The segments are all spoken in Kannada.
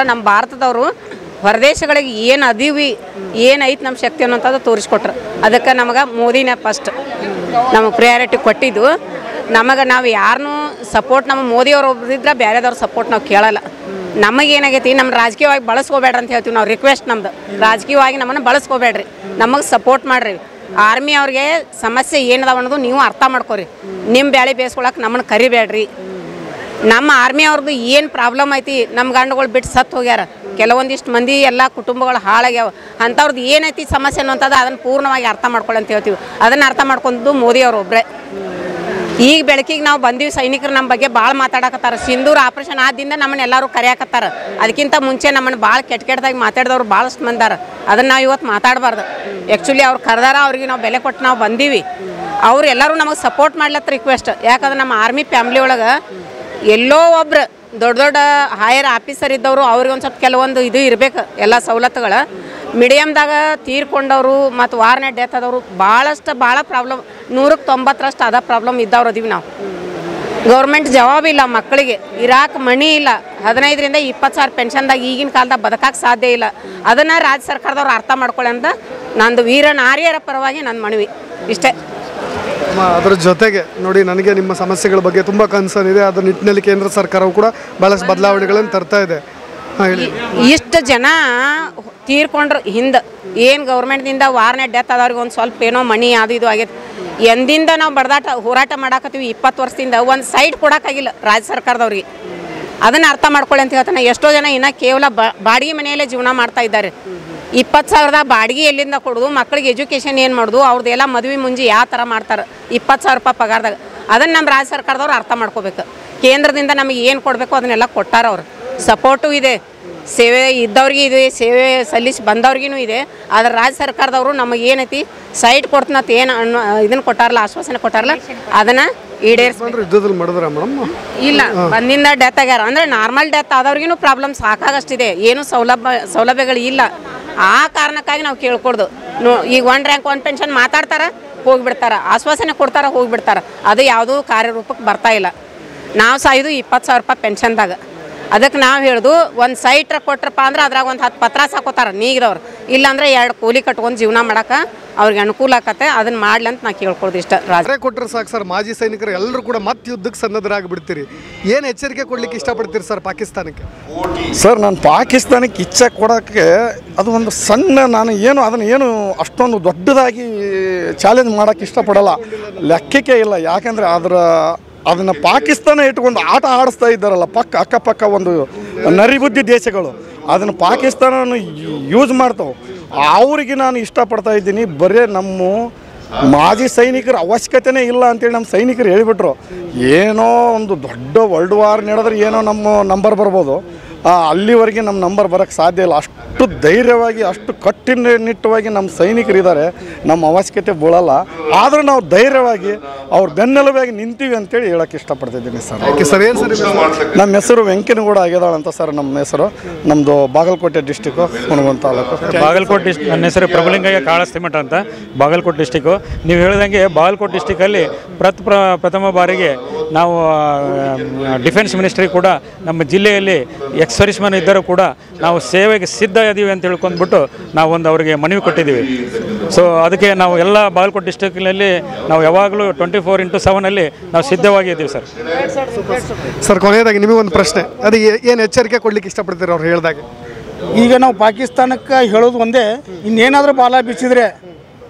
ನಮ್ಮ ಭಾರತದವರು ಹೊರದೇಶಗಳಿಗೆ ಏನು ಅದೀವಿ ಏನೈತೆ ನಮ್ಮ ಶಕ್ತಿ ಅನ್ನೋಂಥದ್ದು ತೋರಿಸ್ಕೊಟ್ರು. ಅದಕ್ಕೆ ನಮಗೆ ಮೋದಿನೇ ಫಸ್ಟ್ ನಮಗೆ ಪ್ರಿಯಾರಿಟಿ ಕೊಟ್ಟಿದ್ದು. ನಮಗೆ ನಾವು ಯಾರನ್ನೂ ಸಪೋರ್ಟ್ ನಮ್ಮ ಮೋದಿಯವ್ರು ಒಬ್ಬರಿದ್ರೆ ಬೇರೆದವ್ರ ಸಪೋರ್ಟ್ ನಾವು ಕೇಳಲ್ಲ. ನಮಗೇನಾಗೈತಿ ನಮ್ಮ ರಾಜಕೀಯವಾಗಿ ಬಳಸ್ಕೋಬೇಡ್ರಿ ಅಂತ ಹೇಳ್ತೀವಿ ನಾವು. ರಿಕ್ವೆಸ್ಟ್ ನಮ್ದು ರಾಜಕೀಯವಾಗಿ ನಮ್ಮನ್ನು ಬಳಸ್ಕೋಬೇಡ್ರಿ, ನಮಗೆ ಸಪೋರ್ಟ್ ಮಾಡಿರಿ. ಆರ್ಮಿ ಅವ್ರಿಗೆ ಸಮಸ್ಯೆ ಏನದಾವ ಅನ್ನೋದು ನೀವು ಅರ್ಥ ಮಾಡ್ಕೊರಿ. ನಿಮ್ಮ ಬ್ಯಾಳೆ ಬೇಯಿಸ್ಕೊಳಕ್ಕೆ ನಮ್ಮನ್ನು ಕರಿಬೇಡ್ರಿ. ನಮ್ಮ ಆರ್ಮಿ ಅವ್ರದ್ದು ಏನು ಪ್ರಾಬ್ಲಮ್ ಐತಿ, ನಮ್ಮ ಗಂಡುಗಳು ಬಿಟ್ಟು ಸತ್ತು ಹೋಗ್ಯಾರ. ಕೆಲವೊಂದಿಷ್ಟು ಮಂದಿ ಎಲ್ಲ ಕುಟುಂಬಗಳು ಹಾಳಾಗ್ಯಾವ. ಅಂಥವ್ರದ್ದು ಏನೈತಿ ಸಮಸ್ಯೆ ಅನ್ನೋಂಥದ್ದು ಅದನ್ನು ಪೂರ್ಣವಾಗಿ ಅರ್ಥ ಮಾಡ್ಕೊಳ್ಳಿ ಅಂತ ಹೇಳ್ತೀವಿ. ಅದನ್ನು ಅರ್ಥ ಮಾಡ್ಕೊಂಡು ಮೋದಿಯವ್ರು ಒಬ್ಬರೇ. ಈಗ ಬೆಳಕಿಗೆ ನಾವು ಬಂದೀವಿ, ಸೈನಿಕರು ನಮ್ಮ ಬಗ್ಗೆ ಭಾಳ ಮಾತಾಡಕತ್ತಾರ. ಸಿಂಧೂರ್ ಆಪ್ರೇಷನ್ ಆದಿಂದ ನಮ್ಮನ್ನು ಎಲ್ಲರೂ ಕರೆಯಾಕತ್ತಾರ. ಅದಕ್ಕಿಂತ ಮುಂಚೆ ನಮ್ಮನ್ನು ಭಾಳ ಕೆಟ್ಟದಾಗಿ ಮಾತಾಡಿದವ್ರು ಭಾಳಷ್ಟು ಮಂದಾರ. ಅದನ್ನು ನಾವು ಇವತ್ತು ಮಾತಾಡಬಾರ್ದು. ಆ್ಯಕ್ಚುಲಿ ಅವ್ರು ಕರೆದಾರ, ಅವ್ರಿಗೆ ನಾವು ಬೆಲೆ ಕೊಟ್ಟು ನಾವು ಬಂದೀವಿ. ಅವ್ರು ಎಲ್ಲರೂ ನಮಗೆ ಸಪೋರ್ಟ್ ಮಾಡ್ಲತ್ತ ರಿಕ್ವೆಸ್ಟ್. ಯಾಕಂದ್ರೆ ನಮ್ಮ ಆರ್ಮಿ ಫ್ಯಾಮ್ಲಿ ಒಳಗೆ ಎಲ್ಲೋ ಒಬ್ರು ದೊಡ್ಡ ದೊಡ್ಡ ಹೈಯರ್ ಆಫೀಸರ್ ಇದ್ದವರು ಅವ್ರಿಗೆ ಒಂದು ಸ್ವಲ್ಪ ಕೆಲವೊಂದು ಇದು ಇರಬೇಕು, ಎಲ್ಲ ಸವಲತ್ತುಗಳು. ಮೀಡಿಯಮ್ದಾಗ ತೀರ್ಕೊಂಡವರು ಮತ್ತು ವಾರ್ನೇ ಡೆತ್ ಆದವರು ಭಾಳ ಪ್ರಾಬ್ಲಮ್, 190% ಅದ ಪ್ರಾಬ್ಲಮ್ ಇದ್ದವ್ರು ಅದೀವಿ ನಾವು. ಗೌರ್ಮೆಂಟ್ ಜವಾಬಿಲ್ಲ, ಮಕ್ಕಳಿಗೆ ಇರಾಕ್ ಮಣಿ ಇಲ್ಲ, 15ರಿಂದ 20 ಸಾವಿರ ಪೆನ್ಷನ್ದಾಗ ಈಗಿನ ಕಾಲದಾಗ ಬದುಕಕ್ಕೆ ಸಾಧ್ಯ ಇಲ್ಲ. ಅದನ್ನು ರಾಜ್ಯ ಸರ್ಕಾರದವ್ರು ಅರ್ಥ ಮಾಡ್ಕೊಳ್ಳಿ ಅಂತ ನಂದು ವೀರ ನಾರಿಯರ ಪರವಾಗಿ ನನ್ನ ಮನವಿ ಇಷ್ಟೇ. ಅದರ ಜೊತೆಗೆ ನೋಡಿ, ನನಗೆ ನಿಮ್ಮ ಸಮಸ್ಯೆಗಳ ಬಗ್ಗೆ ತುಂಬ ಕನ್ಸರ್ನ್ ಇದೆ. ಅದರ ನಿಟ್ಟಿನಲ್ಲಿ ಕೇಂದ್ರ ಸರ್ಕಾರವು ಕೂಡ ಭಾಳಷ್ಟು ಬದಲಾವಣೆಗಳನ್ನು ತರ್ತಾ ಇದೆ. ಇಷ್ಟು ಜನ ತೀರ್ಕೊಂಡ್ರು ಹಿಂದೆ ಏನು ಗೌರ್ಮೆಂಟ್ದಿಂದ ವಾರ್ನೇ ಡೆತ್ ಆದವ್ರಿಗೆ ಒಂದು ಸ್ವಲ್ಪ ಏನೋ ಮಣಿ ಅದು ಇದು ಆಗೈತೆ. ಎಂದಿಂದ ನಾವು ಹೋರಾಟ ಮಾಡಾಕತ್ತೀವಿ 20 ವರ್ಷದಿಂದ, ಒಂದು ಸೈಡ್ ಕೊಡೋಕ್ಕಾಗಿಲ್ಲ ರಾಜ್ಯ ಸರ್ಕಾರದವ್ರಿಗೆ. ಅದನ್ನು ಅರ್ಥ ಮಾಡ್ಕೊಳ್ಳಿ ಅಂತ ಹೇಳ್ತಾನೆ. ಎಷ್ಟೋ ಜನ ಇನ್ನೂ ಕೇವಲ ಬಾಡಿಗೆ ಮನೆಯಲ್ಲೇ ಜೀವನ ಮಾಡ್ತಾ ಇದ್ದಾರೆ. 20,000 ಬಾಡಿಗೆ ಎಲ್ಲಿಂದ ಕೊಡೋದು, ಮಕ್ಕಳಿಗೆ ಎಜುಕೇಷನ್ ಏನು ಮಾಡೋದು, ಅವ್ರದ್ದೆಲ್ಲ ಮದುವೆ ಮುಂಜಿ ಯಾವ ಥರ ಮಾಡ್ತಾರೆ 20,000 ರೂಪಾಯಿ ಪಗಾರದಾಗ. ಅದನ್ನು ನಮ್ಮ ರಾಜ್ಯ ಸರ್ಕಾರದವ್ರು ಅರ್ಥ ಮಾಡ್ಕೋಬೇಕು. ಕೇಂದ್ರದಿಂದ ನಮಗೆ ಏನು ಕೊಡಬೇಕು ಅದನ್ನೆಲ್ಲ ಕೊಟ್ಟಾರ. ಅವರು ಸಪೋರ್ಟು ಇದೆ, ಸೇವೆ ಇದ್ದವ್ರಿಗೆ ಇದೆ, ಸೇವೆ ಸಲ್ಲಿಸಿ ಬಂದವ್ರಿಗೂ ಇದೆ. ಆದರೆ ರಾಜ್ಯ ಸರ್ಕಾರದವರು ನಮಗೆ ಏನೈತಿ ಸೈಟ್ ಕೊಡ್ತೀನಂತ ಏನು ಇದನ್ನು ಕೊಟ್ಟಾರಲ್ಲ, ಆಶ್ವಾಸನೆ ಕೊಟ್ಟಾರಲ್ಲ, ಅದನ್ನು ಈಡೇರಿಸ್ಬೇಕು. ಯುದ್ಧದಲ್ಲಿ ಮಾಡಿದ್ರ ಮೇಡಮ್? ಇಲ್ಲ, ಬಂದಿಂದ ಡೆತ್ ಆಗ್ಯಾರ. ಅಂದರೆ ನಾರ್ಮಲ್ ಡೆತ್ ಆದವ್ರಿಗೂ ಪ್ರಾಬ್ಲಮ್ ಸಾಕಾಗಷ್ಟಿದೆ, ಏನು ಸೌಲಭ್ಯಗಳು ಇಲ್ಲ. ಆ ಕಾರಣಕ್ಕಾಗಿ ನಾವು ಕೇಳ್ಕೊಡ್ದು. ಈಗ 1 ರ್ಯಾಂಕ್ 1 ಪೆನ್ಷನ್ ಮಾತಾಡ್ತಾರೆ, ಹೋಗಿಬಿಡ್ತಾರೆ, ಆಶ್ವಾಸನೆ ಕೊಡ್ತಾರೆ, ಹೋಗಿಬಿಡ್ತಾರೆ. ಅದು ಯಾವುದೂ ಕಾರ್ಯರೂಪಕ್ಕೆ ಬರ್ತಾ ಇಲ್ಲ. ನಾವು ಸಾಯ್ದು 20,000 ರೂಪಾಯಿ ಪೆನ್ಷನ್ದಾಗ. ಅದಕ್ಕೆ ನಾವು ಹೇಳ್ದು, ಒಂದು ಸೈಟ್ರ ಕೊಟ್ರಪ್ಪ ಅಂದ್ರೆ ಅದ್ರಾಗ ಒಂದು 10 ಪತ್ರ ಸಾಕೋತಾರೆ ನೀಗಿದವ್ರು. ಇಲ್ಲಾಂದ್ರೆ 2 ಕೂಲಿ ಕಟ್ಕೊಂಡು ಜೀವನ ಮಾಡೋಕೆ ಅವ್ರಿಗೆ ಅನುಕೂಲ ಆಕತ್ತೆ. ಅದನ್ನು ಮಾಡ್ಲಿ ಅಂತ ನಾವು ಕೇಳ್ಕೊಳ್ದು ಇಷ್ಟ. ರಾಜ್ಯ ಕೊಟ್ಟರೆ ಸಾಕು ಸರ್, ಮಾಜಿ ಸೈನಿಕರು ಎಲ್ಲರೂ ಕೂಡ ಮತ್ತೆ ಯುದ್ಧಕ್ಕೆ ಸನ್ನದ್ಧರಾಗಿಬಿಡ್ತೀರಿ. ಏನು ಎಚ್ಚರಿಕೆ ಕೊಡ್ಲಿಕ್ಕೆ ಇಷ್ಟಪಡ್ತೀರಿ ಸರ್ ಪಾಕಿಸ್ತಾನಕ್ಕೆ? ಸರ್, ನಾನು ಪಾಕಿಸ್ತಾನಕ್ಕೆ ಇಚ್ಛೆ ಕೊಡೋಕ್ಕೆ ಅದು ಒಂದು ಸಣ್ಣ, ನಾನು ಅದನ್ನು ಅಷ್ಟೊಂದು ದೊಡ್ಡದಾಗಿ ಚಾಲೆಂಜ್ ಮಾಡೋಕ್ಕೆ ಇಷ್ಟಪಡಲ್ಲ, ಲೆಕ್ಕಕ್ಕೆ ಇಲ್ಲ. ಯಾಕೆಂದರೆ ಅದನ್ನು ಪಾಕಿಸ್ತಾನ ಇಟ್ಕೊಂಡು ಆಟ ಆಡಿಸ್ತಾ ಇದ್ದಾರಲ್ಲ ಅಕ್ಕಪಕ್ಕ ಒಂದು ನರಿಬುದ್ಧಿ ದೇಶಗಳು, ಅದನ್ನು ಪಾಕಿಸ್ತಾನ ಯೂಸ್ ಮಾಡ್ತಾವೆ. ಅವ್ರಿಗೆ ನಾನು ಇಷ್ಟಪಡ್ತಾ ಇದ್ದೀನಿ. ಬರೀ ನಮ್ಮ ಮಾಜಿ ಸೈನಿಕರ ಅವಶ್ಯಕತೆನೇ ಇಲ್ಲ ಅಂತೇಳಿ ನಮ್ಮ ಸೈನಿಕರು ಹೇಳಿಬಿಟ್ರು. ಏನೋ ಒಂದು ದೊಡ್ಡ ವರ್ಲ್ಡ್ ವಾರ್ ನಡೆದ್ರೆ ಏನೋ ನಮ್ಮ ನಂಬರ್ ಬರ್ಬೋದು, ಅಲ್ಲಿವರೆಗೆ ನಮ್ಮ ನಂಬರ್ ಬರೋಕ್ಕೆ ಸಾಧ್ಯ ಇಲ್ಲ. ಅಷ್ಟು ಧೈರ್ಯವಾಗಿ, ಅಷ್ಟು ಕಟ್ಟುನಿಟ್ಟವಾಗಿ ನಮ್ಮ ಸೈನಿಕರಿದ್ದಾರೆ. ನಮ್ಮ ಅವಶ್ಯಕತೆ ಬೀಳಲ್ಲ. ಆದರೂ ನಾವು ಧೈರ್ಯವಾಗಿ ಅವ್ರ ಬೆನ್ನೆಲುಬಾಗಿ ನಿಂತೀವಿ ಅಂತೇಳಿ ಹೇಳೋಕ್ಕೆ ಇಷ್ಟಪಡ್ತಿದ್ದೀನಿ ಸರ್. ಸರ್, ಏನು ಸರ್ ನಮ್ಮ ಹೆಸರು ವೆಂಕನಗೌಡ ಆಗ್ಯದಾಳ ಅಂತ ಸರ್. ನಮ್ಮ ಹೆಸರು, ನಮ್ಮದು ಬಾಗಲಕೋಟೆ ಡಿಸ್ಟಿಕ್ಕು, ಹುಣಗುಂದ ತಾಲೂಕು. ಬಾಗಲಕೋಟೆ ನನ್ನ ಹೆಸರು ಪ್ರಭುಲಿಂಗಯ್ಯ ಕಾಳಸ್ತಿಮಠ ಅಂತ, ಬಾಗಲಕೋಟೆ ಡಿಸ್ಟಿಕ್ಕು. ನೀವು ಹೇಳಿದಂಗೆ ಬಾಗಲಕೋಟೆ ಡಿಸ್ಟಿಕಲ್ಲಿ ಪ್ರಥಮ ಬಾರಿಗೆ ನಾವು ಡಿಫೆನ್ಸ್ ಮಿನಿಸ್ಟ್ರಿ ಕೂಡ ನಮ್ಮ ಜಿಲ್ಲೆಯಲ್ಲಿ ಎಕ್ಸ್-ಸರ್ವಿಸ್ಮನ್ ಇದ್ದರೂ ಕೂಡ ನಾವು ಸೇವೆಗೆ ಸಿದ್ಧ ಇದೀವಿ ಅಂತ ಹೇಳ್ಕೊಂಡ್ಬಿಟ್ಟು ನಾವು ಅವರಿಗೆ ಮನವಿ ಕೊಟ್ಟಿದ್ದೀವಿ. ಸೊ ಅದಕ್ಕೆ ನಾವು ಎಲ್ಲ ಬಾಗಲಕೋಟೆ ಡಿಸ್ಟಿಕ್ನಲ್ಲಿ ನಾವು ಯಾವಾಗಲೂ 24/7 ನಾವು ಸಿದ್ಧವಾಗಿದ್ದೀವಿ ಸರ್. ಸರ್, ಕೊನೆಯದಾಗಿ ನಿಮಗೊಂದು ಪ್ರಶ್ನೆ, ಅದು ಏನು ಎಚ್ಚರಿಕೆ ಕೊಡ್ಲಿಕ್ಕೆ ಇಷ್ಟಪಡ್ತೀರಿ ಅವ್ರು ಹೇಳಿದಾಗ? ಈಗ ನಾವು ಪಾಕಿಸ್ತಾನಕ್ಕೆ ಹೇಳೋದು ಒಂದೇ, ಇನ್ನೇನಾದರೂ ಬಾಲ ಬಿಚ್ಚಿದ್ರೆ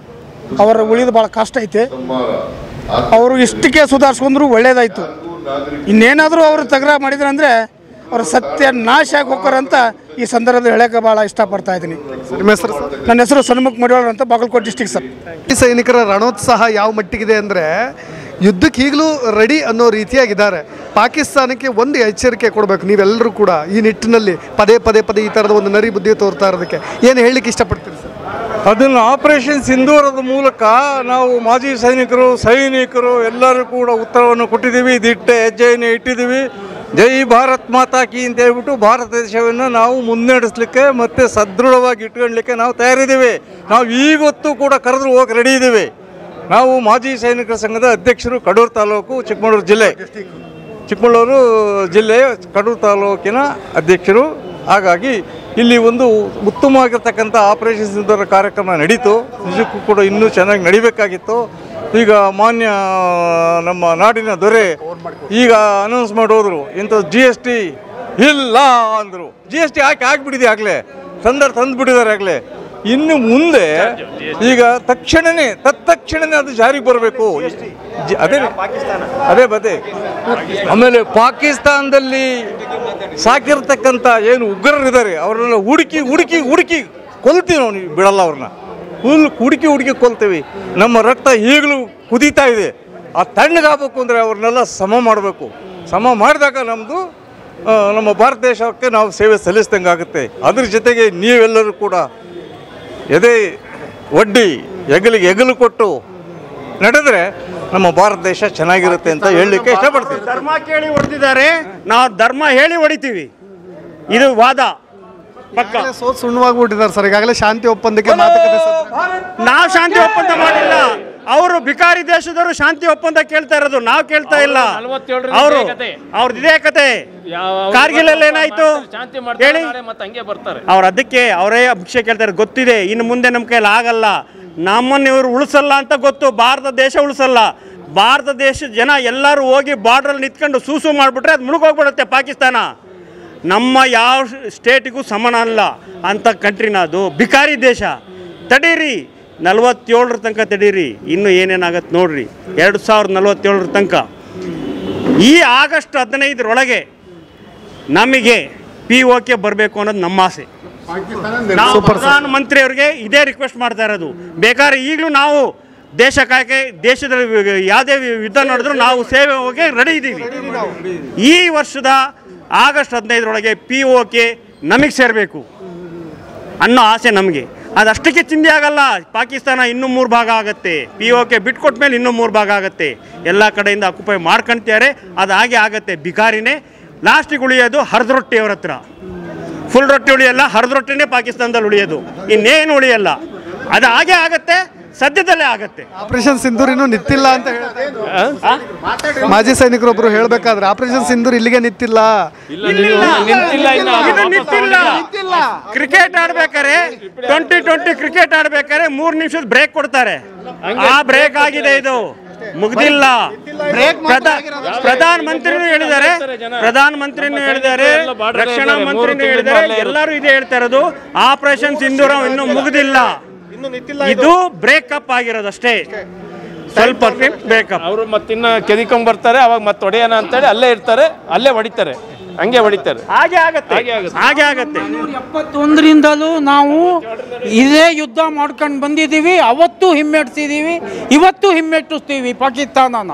ಅವರ ಉಳಿದು ಭಾಳ ಕಷ್ಟ ಐತೆ. ಅವರು ಇಷ್ಟಕ್ಕೆ ಸುಧಾರಿಸ್ಕೊಂಡ್ರು ಒಳ್ಳೇದಾಯಿತು. ಇನ್ನೇನಾದರೂ ಅವರು ತಗರ ಮಾಡಿದ್ರೆ ಅಂದರೆ ಅವ್ರ ಸತ್ಯ ನಾಶ ಆಗಿ ಹೋಗ್ತಾರಂತ ಈ ಸಂದರ್ಭದಲ್ಲಿ ಹೇಳೋಕ್ಕೆ ಭಾಳ ಇಷ್ಟಪಡ್ತಾ ಇದ್ದೀನಿ. ನನ್ನ ಹೆಸರು ಸನ್ಮುಖ್ ಮಡಿವಾಳ ಅಂತ, ಬಾಗಲಕೋಟೆ ಡಿಸ್ಟಿಕ್ ಸರ್. ಸೈನಿಕರ ರಣೋತ್ಸಾಹ ಯಾವ ಮಟ್ಟಿಗಿದೆ ಅಂದರೆ ಯುದ್ಧಕ್ಕೆ ಈಗಲೂ ರೆಡಿ ಅನ್ನೋ ರೀತಿಯಾಗಿದ್ದಾರೆ. ಪಾಕಿಸ್ತಾನಕ್ಕೆ ಒಂದು ಎಚ್ಚರಿಕೆ ಕೊಡಬೇಕು ನೀವೆಲ್ಲರೂ ಕೂಡ ಈ ನಿಟ್ಟಿನಲ್ಲಿ. ಪದೇ ಈ ಥರದ ಒಂದು ನರಿ ಬುದ್ಧಿ ತೋರ್ತಾ ಇರೋದಕ್ಕೆ ಏನು ಹೇಳಲಿಕ್ಕೆ ಇಷ್ಟಪಡ್ತೀರಿ ಸರ್? ಅದನ್ನು ಆಪರೇಷನ್ ಸಿಂಧೂರದ ಮೂಲಕ ನಾವು ಮಾಜಿ ಸೈನಿಕರು ಎಲ್ಲರೂ ಕೂಡ ಉತ್ತರವನ್ನು ಕೊಟ್ಟಿದ್ದೀವಿ. ದಿಟ್ಟ ಹೆಜ್ಜೆಯನ್ನು ಇಟ್ಟಿದ್ದೀವಿ. ಜೈ ಭಾರತ್ ಮಾತಾ ಕಿ ಅಂತ ಹೇಳ್ಬಿಟ್ಟು ಭಾರತ ದೇಶವನ್ನು ನಾವು ಮುನ್ನಡೆಸಲಿಕ್ಕೆ ಮತ್ತು ಸದೃಢವಾಗಿ ಇಟ್ಕೊಳ್ಳಲಿಕ್ಕೆ ನಾವು ತಯಾರಿದ್ದೀವಿ. ನಾವು ಈಗೊತ್ತು ಕೂಡ ಕರೆದ್ರು ಹೋಗಿ ರೆಡಿ ಇದ್ದೀವಿ. ನಾವು ಮಾಜಿ ಸೈನಿಕರ ಸಂಘದ ಅಧ್ಯಕ್ಷರು, ಕಡೂರು ತಾಲೂಕು, ಚಿಕ್ಕಮಗಳೂರು ಜಿಲ್ಲೆ. ಚಿಕ್ಕಮಗಳೂರು ಜಿಲ್ಲೆಯ ಕಡೂರು ತಾಲೂಕಿನ ಅಧ್ಯಕ್ಷರು ಹಾಗಾಗಿ ಇಲ್ಲಿ ಒಂದು ಉತ್ತಮವಾಗಿರ್ತಕ್ಕಂಥ ಆಪರೇಷನ್ ಸಿಂಧೂರ ಕಾರ್ಯಕ್ರಮ ನಡೀತು. ನಿಜಕ್ಕೂ ಕೂಡ ಇನ್ನೂ ಚೆನ್ನಾಗಿ ನಡಿಬೇಕಾಗಿತ್ತು. ಈಗ ಮಾನ್ಯ ನಮ್ಮ ನಾಡಿನ ದೊರೆ ಈಗ ಅನೌನ್ಸ್ ಮಾಡೋದ್ರು ಇಂಥ GST ಇಲ್ಲ ಅಂದರು. GST ಹಾಕಿಬಿಟ್ಟಿದೆ ಆಗಲೇ, ತಂದು ಬಿಟ್ಟಿದ್ದಾರೆ ಆಗಲೇ. ಇನ್ನು ಮುಂದೆ ಈಗ ತತ್ಕ್ಷಣನೇ ಅದು ಜಾರಿಗೆ ಬರಬೇಕು. ಅದೇ ಬದೇ ಆಮೇಲೆ ಪಾಕಿಸ್ತಾನದಲ್ಲಿ ಸಾಕಿರ್ತಕ್ಕಂಥ ಏನು ಉಗ್ರರಿದ್ದಾರೆ ಅವರನ್ನೆಲ್ಲ ಹುಡುಕಿ ಕೊಲ್ತೀವಿ ನಾವು, ನೀವು ಬಿಡಲ್ಲ ಅವ್ರನ್ನ. ಹುಡುಕಿ ಕೊಲ್ತೀವಿ. ನಮ್ಮ ರಕ್ತ ಈಗಲೂ ಕುದೀತಾ ಇದೆ. ಆ ತಣ್ಣಗಾಗಬೇಕು ಅಂದರೆ ಅವ್ರನ್ನೆಲ್ಲ ಸಮ ಮಾಡಬೇಕು. ಸಮ ಮಾಡಿದಾಗ ನಮ್ಮ ಭಾರತ ದೇಶಕ್ಕೆ ನಾವು ಸೇವೆ ಸಲ್ಲಿಸ್ದಂಗೆ ಆಗುತ್ತೆ. ಅದ್ರ ಜೊತೆಗೆ ನೀವೆಲ್ಲರೂ ಕೂಡ ಎದೆ ಒಡ್ಡಿ ಹೆಗಲು ಕೊಟ್ಟು ನಡೆದರೆ ನಮ್ಮ ಭಾರತ ದೇಶ ಚೆನ್ನಾಗಿರುತ್ತೆ ಅಂತ ಹೇಳಲಿಕ್ಕೆ ಇಷ್ಟಪಡ್ತೀವಿ. ಧರ್ಮ ಕೇಳಿ ಹೊಡೆದಿದ್ದಾರೆ, ನಾವು ಧರ್ಮ ಹೇಳಿ ಹೊಡಿತೀವಿ. ಇದು ವಾದ ಪಕ್ಕ. ಸುಣ್ಣವಾಗ್ಬಿಟ್ಟಿದ್ದಾರೆ ಸರ್. ಈಗಾಗಲೇ ಶಾಂತಿ ಒಪ್ಪಂದಕ್ಕೆ ಮಾತುಕತೆ. ನಾವು ಶಾಂತಿ ಒಪ್ಪಂದ ಮಾಡಿಲ್ಲ, ಅವರು ಬಿಕಾರಿ ದೇಶದವರು ಶಾಂತಿ ಒಪ್ಪಂದ ಕೇಳ್ತಾ ಇರೋದು, ನಾವು ಕೇಳ್ತಾ ಇಲ್ಲ. ಅವ್ರದ್ದು ಇದೇ ಕತೆ. ಕಾರ್ಗಿಲ್ ಅಲ್ಲಿ ಏನಾಯ್ತು ಹೇಳಿ, ಅವ್ರು ಅದಕ್ಕೆ ಅವರೇ ಭಿಕ್ಷೆ ಕೇಳ್ತಾರೆ. ಗೊತ್ತಿದೆ ಇನ್ನು ಮುಂದೆ ನಮ್ಮ ಕೈಲಿ ಆಗಲ್ಲ, ನಮ್ಮನ್ನು ಇವರು ಉಳಿಸಲ್ಲ ಅಂತ ಗೊತ್ತು. ಭಾರತ ದೇಶ ಉಳಿಸಲ್ಲ. ಭಾರತ ದೇಶದ ಜನ ಎಲ್ಲರೂ ಹೋಗಿ ಬಾರ್ಡ್ರಲ್ಲಿ ನಿಂತ್ಕೊಂಡು ಸೂಸು ಮಾಡಿಬಿಟ್ರೆ ಅದು ಮುಳುಗೋಗ್ಬಿಡುತ್ತೆ ಪಾಕಿಸ್ತಾನ. ನಮ್ಮ ಯಾವ ಸ್ಟೇಟಿಗೂ ಸಮಾನ ಅಲ್ಲ ಅಂಥ ಕಂಟ್ರಿನ ಅದು. ಬಿಕಾರಿ ದೇಶ. ತಡೀರಿ, 47 ತನಕ ತಡೀರಿ, ಇನ್ನೂ ಏನೇನಾಗತ್ತೆ ನೋಡ್ರಿ. 2047 ತನಕ. ಈ ಆಗಸ್ಟ್ 15 ನಮಗೆ POK ಬರಬೇಕು ಅನ್ನೋದು ನಮ್ಮ ಆಸೆ. ನಾವು ಪ್ರಧಾನಮಂತ್ರಿಯವ್ರಿಗೆ ಇದೇ ರಿಕ್ವೆಸ್ಟ್ ಮಾಡ್ತಾ ಇರೋದು. ಬೇಕಾದ್ರೆ ಈಗಲೂ ನಾವು ದೇಶ ಕಾಯಕ್ಕೆ, ದೇಶದಲ್ಲಿ ಯಾವುದೇ ಯುದ್ಧ ನಡೆದ್ರು ನಾವು ಸೇವೆ ಹೋಗಿ ರೆಡಿ ಇದ್ದೀವಿ. ಈ ವರ್ಷದ ಆಗಸ್ಟ್ 15 POK ನಮಗೆ ಸೇರಬೇಕು ಅನ್ನೋ ಆಸೆ ನಮಗೆ. ಅದಷ್ಟಕ್ಕೆ ಚಿಂತೆ ಆಗಲ್ಲ. ಪಾಕಿಸ್ತಾನ ಇನ್ನೂ 3 ಭಾಗ ಆಗುತ್ತೆ. POK ಬಿಟ್ಕೊಟ್ಟ ಮೇಲೆ ಇನ್ನೂ 3 ಭಾಗ ಆಗುತ್ತೆ. ಎಲ್ಲ ಕಡೆಯಿಂದ ಅಕ್ಯುಪೈ ಮಾಡ್ಕೊಂತಾರೆ. ಅದು ಹಾಗೆ ಆಗುತ್ತೆ. ಬಿಕಾರಿನೇ ಲಾಸ್ಟಿಗೆ ಉಳಿಯೋದು ಹರಿದ ರೊಟ್ಟಿ ಅವ್ರ ಹತ್ರ. ಫುಲ್ ರೊಟ್ಟಿ ಉಳಿಯಲ್ಲ, ಹರಿದ ರೊಟ್ಟಿನೇ ಪಾಕಿಸ್ತಾನದಲ್ಲಿ ಉಳಿಯೋದು, ಇನ್ನೇನು ಉಳಿಯಲ್ಲ. ಅದು ಹಾಗೆ ಆಗುತ್ತೆ, ಸದ್ಯದಲ್ಲೇ ಆಗುತ್ತೆ. ಆಪರೇಷನ್ ಸಿಂಧೂರ್ ಇನ್ನೂ ನಿಂತಿಲ್ಲ ಅಂತ ಹೇಳ್ತಾರೆ ಮಾಜಿ ಸೈನಿಕರೊಬ್ಬರು ಹೇಳಬೇಕಾದ್ರೆ. ಆಪರೇಷನ್ ಸಿಂಧೂರ್ ಇಲ್ಲಿಗೆ ನಿಂತಿಲ್ಲ. ಕ್ರಿಕೆಟ್ ಆಡ್ಬೇಕಾರೆ 2020 ಕ್ರಿಕೆಟ್ ಆಡ್ಬೇಕಾರೆ 3 ನಿಮಿಷದ ಬ್ರೇಕ್ ಕೊಡ್ತಾರೆ. ಆ ಬ್ರೇಕ್ ಆಗಿದೆ, ಇದು ಮುಗ್ದಿಲ್ಲ. ಪ್ರಧಾನಮಂತ್ರಿನೂ ಹೇಳಿದ್ದಾರೆ, ರಕ್ಷಣಾ ಮಂತ್ರಿನೂ ಹೇಳಿದ್ದಾರೆ, ಎಲ್ಲರೂ ಇದೇ ಹೇಳ್ತಾ ಇರೋದು. ಆಪರೇಷನ್ ಸಿಂಧೂರ ಇನ್ನೂ ಮುಗ್ದಿಲ್ಲ, ಇದು ಬ್ರೇಕಪ್ ಆಗಿರೋದಷ್ಟೇ. ಸ್ವಲ್ಪ ಬ್ರೇಕಪ್. ಅವರು ಮತ್ತಿನ್ನ ಕೆದಿಕೊಂಡ್ ಬರ್ತಾರೆ, ಅವಾಗ ಮತ್ತೆ ಹೊಡೆಯೋಣ ಅಂತೇಳಿ ಅಲ್ಲೇ ಇರ್ತಾರೆ, ಅಲ್ಲೇ ಹೊಡಿತಾರೆ, ಹಂಗೆ ಹೊಡಿತಾರೆ. ಹಾಗೆ ಆಗತ್ತೆ. 1971ರಿಂದಲೂ ನಾವು ಇದೇ ಯುದ್ಧ ಮಾಡ್ಕೊಂಡು ಬಂದಿದ್ದೀವಿ. ಅವತ್ತು ಹಿಮ್ಮೆಟ್ಟಿಸಿದ್ದೀವಿ, ಇವತ್ತು ಹಿಮ್ಮೆಟ್ಟಿಸ್ತೀವಿ ಪಾಕಿಸ್ತಾನನ.